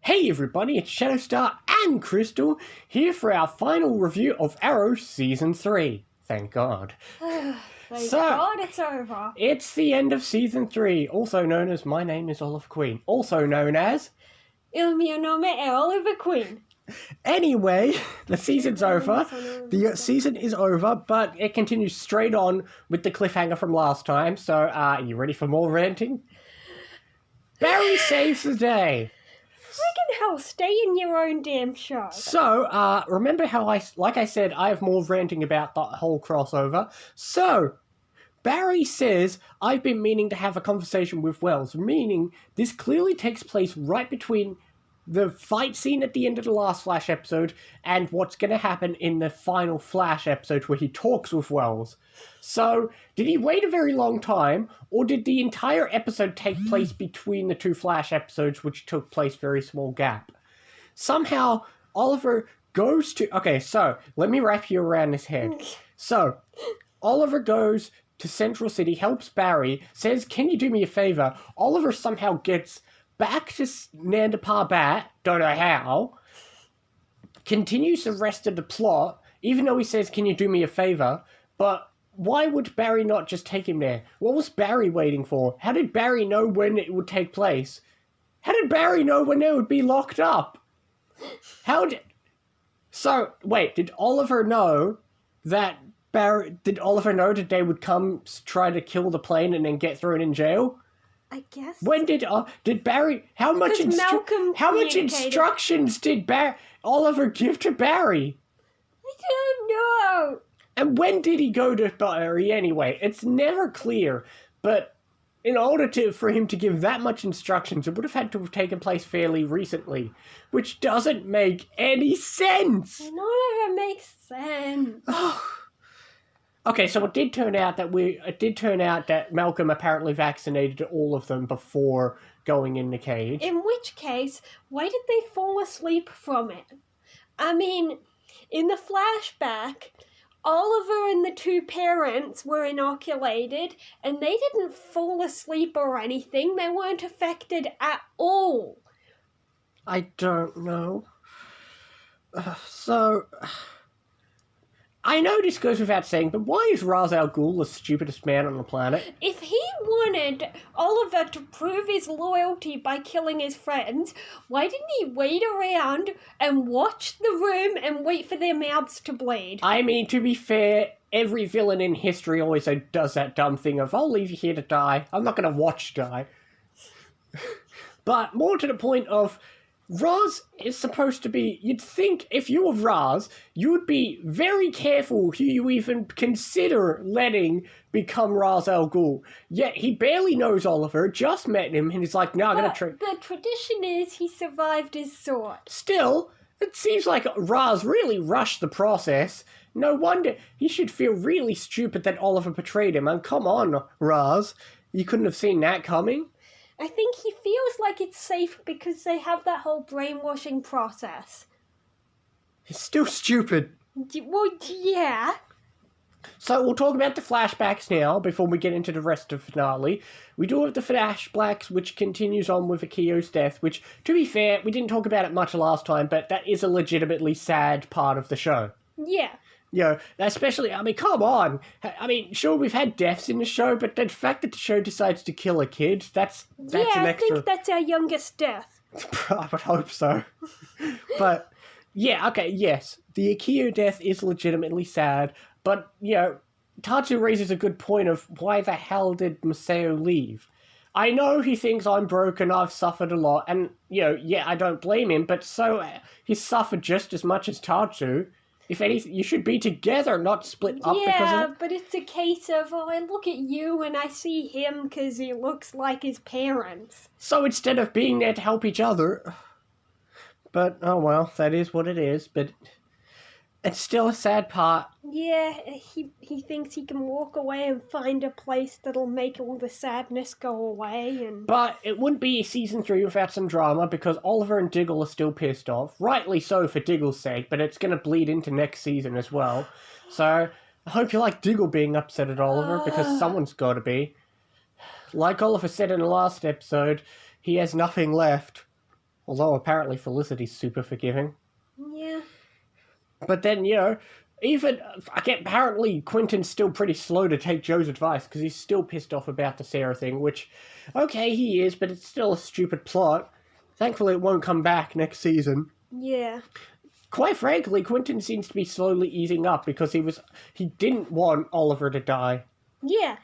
Hey everybody, it's Shadowstar and Crystal here for our final review of Arrow Season 3. Thank God. Thank God it's over. It's the end of Season 3, also known as My Name is Oliver Queen, also known as Il mio nome è Oliver Queen. Anyway, the season's over. The season is over, but it continues straight on with the cliffhanger from last time. So, are you ready for more ranting? Barry saves the day. Friggin' hell, stay in your own damn show. So, remember how like I said, I have more ranting about the whole crossover. So, Barry says, I've been meaning to have a conversation with Wells, meaning this clearly takes place right between the fight scene at the end of the last Flash episode and what's going to happen in the final Flash episode where he talks with Wells. So, did he wait a very long time, or did the entire episode take place between the two Flash episodes, which took place very small gap? Somehow, Oliver goes to... Okay, so, let me wrap you around this head. So, Oliver goes to Central City, helps Barry, says, can you do me a favor? Oliver somehow gets back to Nanda Parbat, don't know how, continues the rest of the plot, even though he says, can you do me a favor? But why would Barry not just take him there? What was Barry waiting for? How did Barry know when it would take place? How did Barry know when they would be locked up? So, wait, did Oliver know that they would come try to kill the plane and then get thrown in jail? I guess. When did Barry? How much instructions did Oliver give to Barry? I don't know. And when did he go to Barry anyway? It's never clear. But in order for him to give that much instructions, it would have had to have taken place fairly recently, which doesn't make any sense. None of it makes sense. Okay, so it did turn out that Malcolm apparently vaccinated all of them before going in the cage. In which case, why did they fall asleep from it? I mean, in the flashback, Oliver and the two parents were inoculated, and they didn't fall asleep or anything. They weren't affected at all. I don't know. So... I know this goes without saying, but why is Ra's al Ghul the stupidest man on the planet? If he wanted Oliver to prove his loyalty by killing his friends, why didn't he wait around and watch the room and wait for their mouths to bleed? I mean, to be fair, every villain in history always does that dumb thing of, I'll leave you here to die. I'm not going to watch you die. But more to the point of... Ra's is supposed to be... You'd think if you were Ra's, you would be very careful who you even consider letting become Ra's al Ghul. Yet he barely knows Oliver, just met him, and he's like, no, I'm going to... The tradition is he survived his sword. Still, it seems like Ra's really rushed the process. No wonder he should feel really stupid that Oliver betrayed him. And come on, Ra's. You couldn't have seen that coming? I think he feels like it's safe because they have that whole brainwashing process. He's still stupid. Well, yeah. So we'll talk about the flashbacks now before we get into the rest of the finale. We do have the flashbacks, which continues on with Akio's death, which, to be fair, we didn't talk about it much last time, but that is a legitimately sad part of the show. Yeah. You know, especially, I mean, come on. I mean, sure, we've had deaths in the show, but the fact that the show decides to kill a kid, that's an extra... I think that's our youngest death. I would hope so. But, yeah, okay, yes. The Akio death is legitimately sad, but, you know, Tatsu raises a good point of why the hell did Masao leave? I know he thinks I'm broken, I've suffered a lot, and, you know, yeah, I don't blame him, but so he's suffered just as much as Tatsu. If anything, you should be together, not split up because of it. Yeah, but it's a case of, I look at you and I see him because he looks like his parents. So instead of being there to help each other... But, oh well, that is what it is, but it's still a sad part. Yeah, he thinks he can walk away and find a place that'll make all the sadness go away. But it wouldn't be Season 3 without some drama, because Oliver and Diggle are still pissed off. Rightly so for Diggle's sake, but it's going to bleed into next season as well. So, I hope you like Diggle being upset at Oliver, because someone's got to be. Like Oliver said in the last episode, he has nothing left. Although apparently Felicity's super forgiving. Yeah. But then, even, apparently Quentin's still pretty slow to take Joe's advice because he's still pissed off about the Sarah thing, which, okay, he is, but it's still a stupid plot. Thankfully, it won't come back next season. Yeah. Quite frankly, Quentin seems to be slowly easing up because he didn't want Oliver to die. Yeah.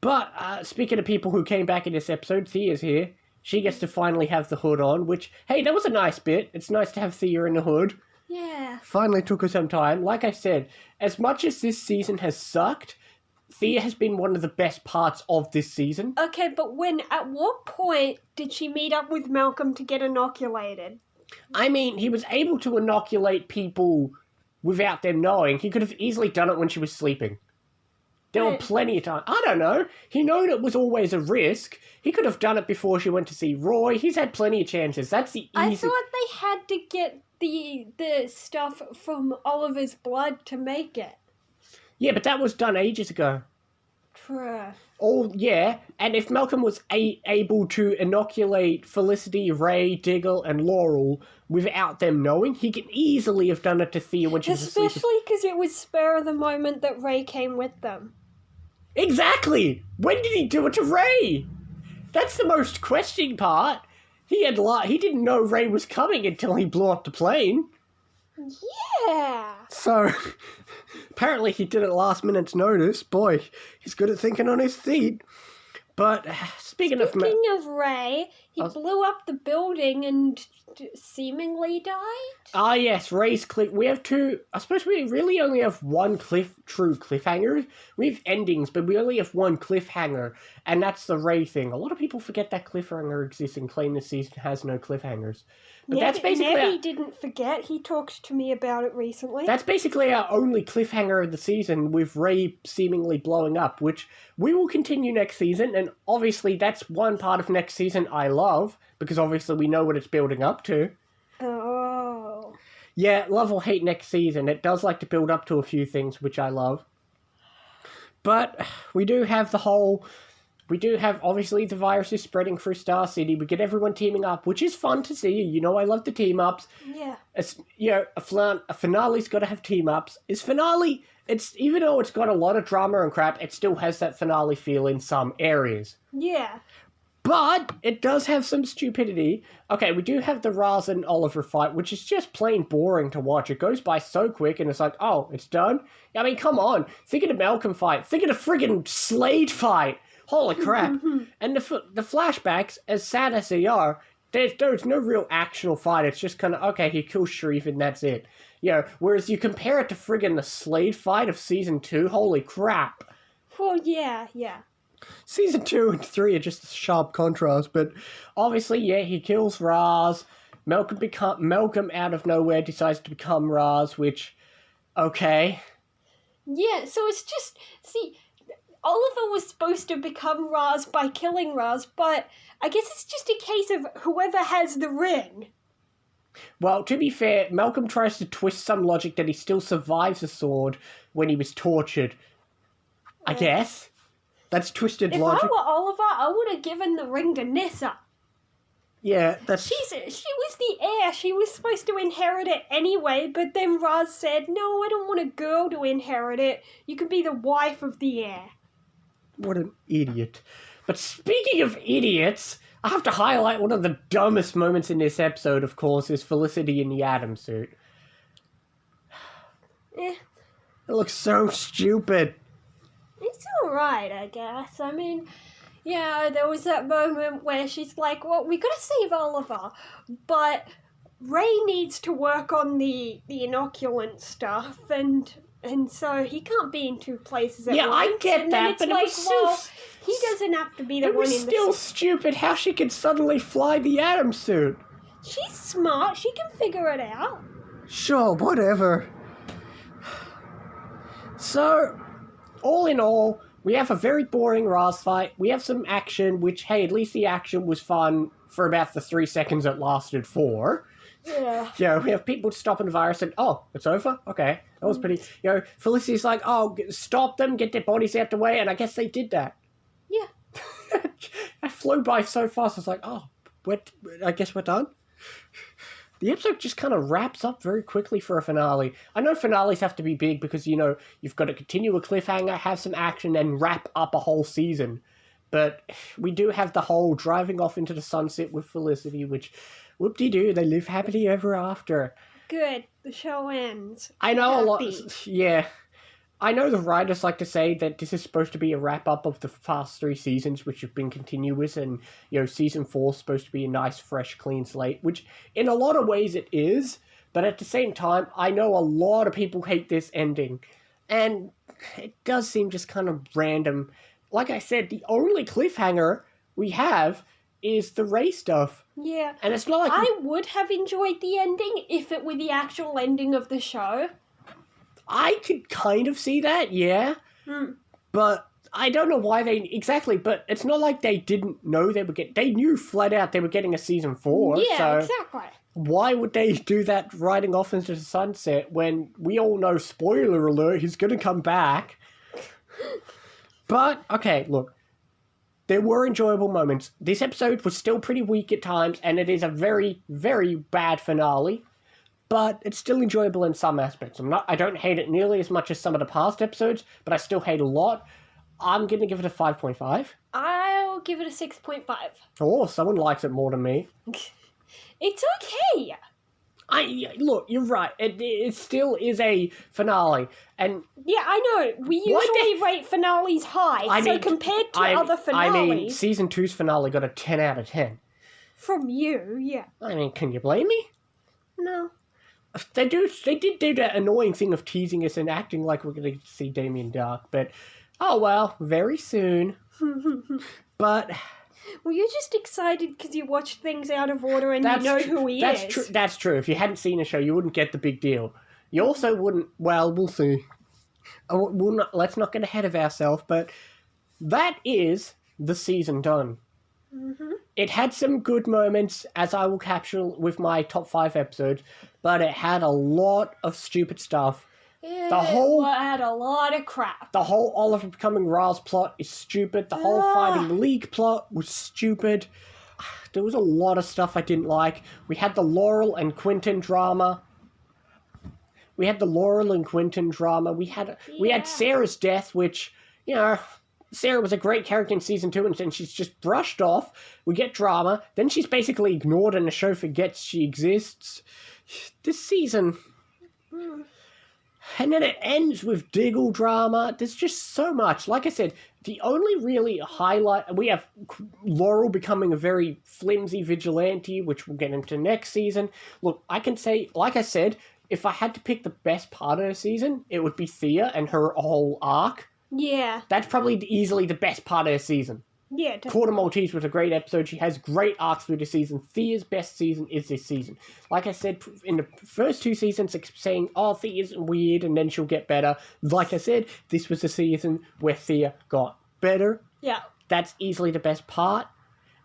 But, speaking of people who came back in this episode, Thea's here. She gets to finally have the hood on, which, hey, that was a nice bit. It's nice to have Thea in the hood. Yeah. Finally took her some time. Like I said, as much as this season has sucked, Thea has been one of the best parts of this season. Okay, but at what point did she meet up with Malcolm to get inoculated? I mean, he was able to inoculate people without them knowing. He could have easily done it when she was sleeping. There were plenty of time. I don't know. He knew it was always a risk. He could have done it before she went to see Roy. He's had plenty of chances. That's the easy... I thought they had to get the stuff from Oliver's blood to make it. Yeah, but that was done ages ago. True. Oh, yeah. And if Malcolm was able to inoculate Felicity, Ray, Diggle, and Laurel without them knowing, he could easily have done it to Thea when she was asleep. Especially because it was spur of the moment that Ray came with them. Exactly! When did he do it to Ray? That's the most questioning part. He didn't know Ray was coming until he blew up the plane. Yeah! So, apparently he did it last minute's notice. Boy, he's good at thinking on his feet. But, speaking of Ray, he blew up the building and seemingly died? Ah, yes, Ray's cliff. We have two... I suppose we really only have one true cliffhanger. We have endings, but we only have one cliffhanger, and that's the Ray thing. A lot of people forget that cliffhanger exists and claim this season has no cliffhangers. But that's basically... Nebby didn't forget. He talked to me about it recently. That's basically our only cliffhanger of the season, with Ray seemingly blowing up, which we will continue next season, and obviously that's one part of next season I love, because obviously we know what it's building up to. Oh. Yeah, love or hate next season. It does like to build up to a few things, which I love. But we do have obviously the virus is spreading through Star City. We get everyone teaming up, which is fun to see. You know I love the team-ups. Yeah. A finale's got to have team-ups. Even though it's got a lot of drama and crap, it still has that finale feel in some areas. Yeah. But it does have some stupidity. Okay, we do have the Raz and Oliver fight, which is just plain boring to watch. It goes by so quick, and it's like, oh, it's done? I mean, come on. Think of the Malcolm fight. Think of the friggin' Slade fight. Holy crap. And the flashbacks, as sad as they are, there's no real actual fight. It's just kind of, okay, he kills Sharif and that's it. Whereas you compare it to friggin' the Slade fight of Season 2, holy crap. Well, yeah. Season 2 and 3 are just a sharp contrast, but obviously, yeah, he kills Raz. Malcolm out of nowhere decides to become Raz, which, okay. Yeah, so it's just, see, Oliver was supposed to become Raz by killing Raz, but I guess it's just a case of whoever has the ring. Well, to be fair, Malcolm tries to twist some logic that he still survives the sword when he was tortured. I guess. That's twisted logic. If I were Oliver, I would have given the ring to Nissa. Yeah, that's... She was the heir. She was supposed to inherit it anyway, but then Raz said, no, I don't want a girl to inherit it. You can be the wife of the heir. What an idiot. But speaking of idiots, I have to highlight one of the dumbest moments in this episode, of course, is Felicity in the Atom suit. Eh. It looks so stupid. It's alright, I guess. I mean, yeah, there was that moment where she's like, well, we gotta save Oliver, but Ray needs to work on the inoculant stuff, and so he can't be in two places at once. Yeah, I get and that, then it's but like, it was still... he doesn't have to be the it one was in the... still stupid how she could suddenly fly the Atom suit. She's smart. She can figure it out. Sure, whatever. So, all in all, we have a very boring Raz fight. We have some action, which, hey, at least the action was fun for about the 3 seconds it lasted for. Yeah. Yeah, we have people stopping the virus and, oh, it's over? Okay. That was pretty... Felicity's like, oh, stop them, get their bodies out the way, and I guess they did that. Yeah. I flew by so fast, I was like, oh, I guess we're done. The episode just kind of wraps up very quickly for a finale. I know finales have to be big because, you've got to continue a cliffhanger, have some action, and wrap up a whole season. But we do have the whole driving off into the sunset with Felicity, which, whoop-de-doo, they live happily ever after. Good. The show ends. I know Happy. a lot. Yeah. I know the writers like to say that this is supposed to be a wrap-up of the past 3 seasons, which have been continuous, and, Season 4 is supposed to be a nice, fresh, clean slate, which in a lot of ways it is, but at the same time, I know a lot of people hate this ending, and it does seem just kind of random. Like I said, the only cliffhanger we have is the Ray stuff. Yeah. And it's not like... I would have enjoyed the ending if it were the actual ending of the show. I could kind of see that, yeah. But I don't know why they... Exactly, but it's not like they didn't know they would get... They knew flat out they were getting a season 4, Yeah, so... exactly. Why would they do that riding off into the sunset when we all know, spoiler alert, he's going to come back? But, okay, look. There were enjoyable moments. This episode was still pretty weak at times, and it is a very, very bad finale. But it's still enjoyable in some aspects. I don't hate it nearly as much as some of the past episodes, but I still hate a lot. I'm going to give it a 5.5. I'll give it a 6.5. Oh, someone likes it more than me. It's okay. Look, you're right. It still is a finale. And yeah, I know. We usually rate finales high, compared to other finales... Season 2's finale got a 10 out of 10. From you, yeah. Can you blame me? No. They did do that annoying thing of teasing us and acting like we're going to see Damien Dark, but oh well, very soon. But well, you're just excited because you watched things out of order and you know who he is. That's true. If you hadn't seen the show, you wouldn't get the big deal. You also wouldn't. Well, we'll see. Let's not get ahead of ourselves. But that is the season done. Mm-hmm. It had some good moments, as I will capture with my top 5 episodes, but it had a lot of stupid stuff. It had a lot of crap. The whole Oliver becoming Ra's plot is stupid. The whole fighting the League plot was stupid. There was a lot of stuff I didn't like. We had the Laurel and Quentin drama. We had Sarah's death, which, Sarah was a great character in season 2, and then she's just brushed off. We get drama. Then she's basically ignored, and the show forgets she exists. This season... And then it ends with Diggle drama. There's just so much. Like I said, the only really highlight... We have Laurel becoming a very flimsy vigilante, which we'll get into next season. Look, I can say, like I said, if I had to pick the best part of the season, it would be Thea and her whole arc. Yeah. That's probably easily the best part of the season. Yeah. Quarter Maltese was a great episode. She has great arcs through the season. Thea's best season is this season. Like I said, in the first 2 seasons, saying, Thea's weird and then she'll get better. Like I said, this was the season where Thea got better. Yeah. That's easily the best part.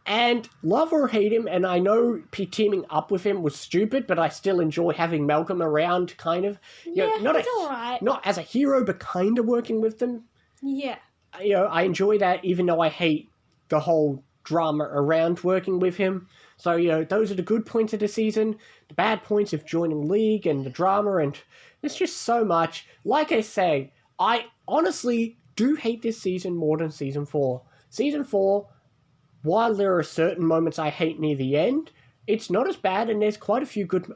And love or hate him, and I know teaming up with him was stupid, but I still enjoy having Malcolm around, kind of. It's alright. Not as a hero, but kind of working with them. Yeah. I enjoy that, even though I hate the whole drama around working with him. So, those are the good points of the season. The bad points of joining League and the drama, and it's just so much. Like I say, I honestly do hate this season more than Season 4. Season 4, while there are certain moments I hate near the end, it's not as bad, and there's quite a few good...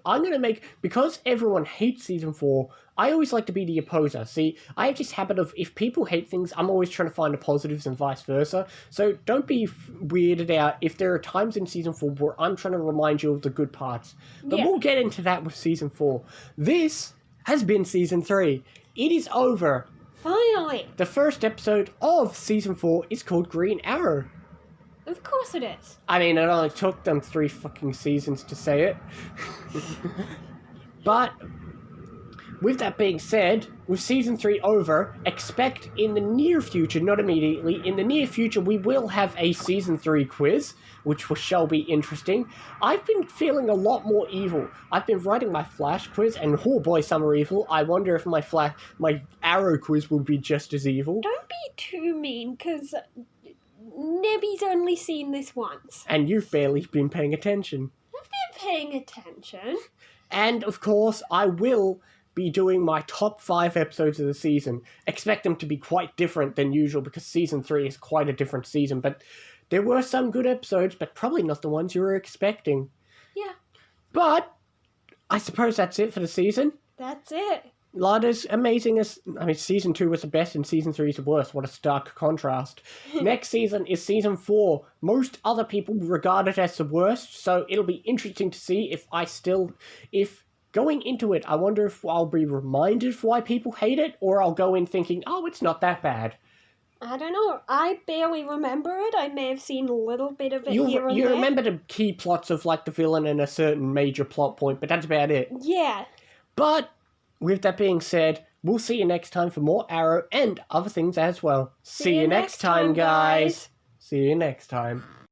Because everyone hates Season 4, I always like to be the opposer. See, I have this habit of, if people hate things, I'm always trying to find the positives and vice versa. So don't be weirded out if there are times in Season 4 where I'm trying to remind you of the good parts. But we'll get into that with Season 4. This has been Season 3. It is over. Finally. The first episode of Season 4 is called Green Arrow. Of course it is. It only took them 3 fucking seasons to say it. But, with that being said, with Season 3 over, expect in the near future, not immediately, in the near future we will have a Season 3 quiz, which shall be interesting. I've been feeling a lot more evil. I've been writing my Flash quiz, and oh boy, some are evil. I wonder if my Arrow quiz will be just as evil. Don't be too mean, because Nebby's only seen this once. And you've barely been paying attention. I've been paying attention. And, of course, I will be doing my top 5 episodes of the season. Expect them to be quite different than usual because Season 3 is quite a different season. But there were some good episodes, but probably not the ones you were expecting. Yeah. But I suppose that's it for the season. That's it. Not as amazing as... I mean, Season 2 was the best and Season 3 is the worst. What a stark contrast. Next season is Season 4. Most other people regard it as the worst, so it'll be interesting to see if going into it, I wonder if I'll be reminded of why people hate it, or I'll go in thinking, oh, it's not that bad. I don't know. I barely remember it. I may have seen a little bit of it here and You there. remember the key plots of, like, the villain and a certain major plot point, but that's about it. Yeah. But, with that being said, we'll see you next time for more Arrow and other things as well. See you next time, guys. See you next time.